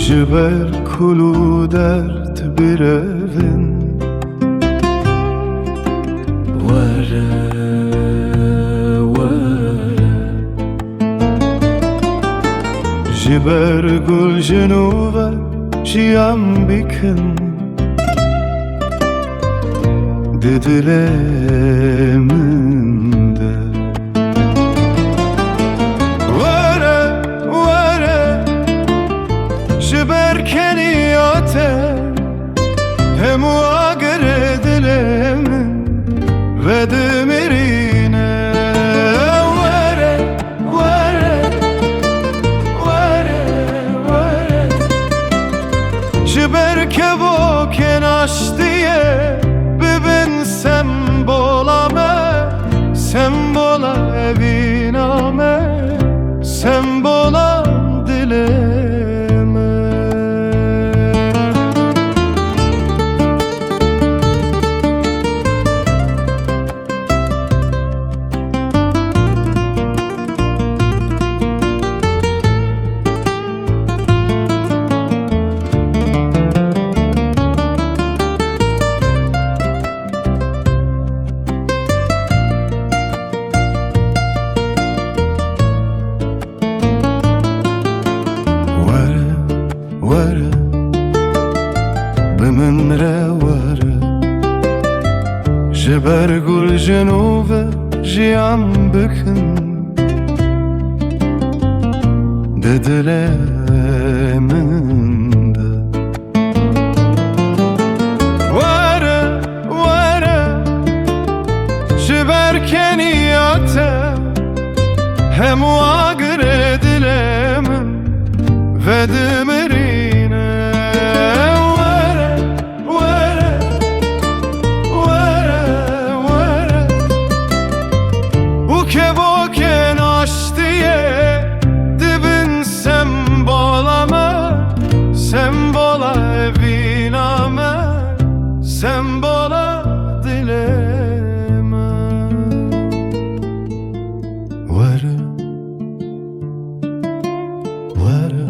ji ber kul û derd birevin. Were, were, ji ber gul jinûve jiyan bikin di dilê min de. Were, were, ji ber kenîya te hemû agirê dilê min ve dimirîne. Were, were, were, were, ji ber kevokên aştiye bibin sembola me, sembola evîna me, sembola dilê me. Were, bi min re were, ji ber gul jinûve jiyan bikin di dilê min de. Were, were, ji ber kenîya te hemû agirê dilê min ve dimirîne. Were, were, were, were, û kevokên aştiye dibin sembola me, sembola evîna me, sembola dilê me. Were, were,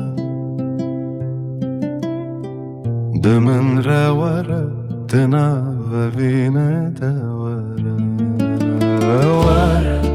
di min re were, di nav evînê de were. Were.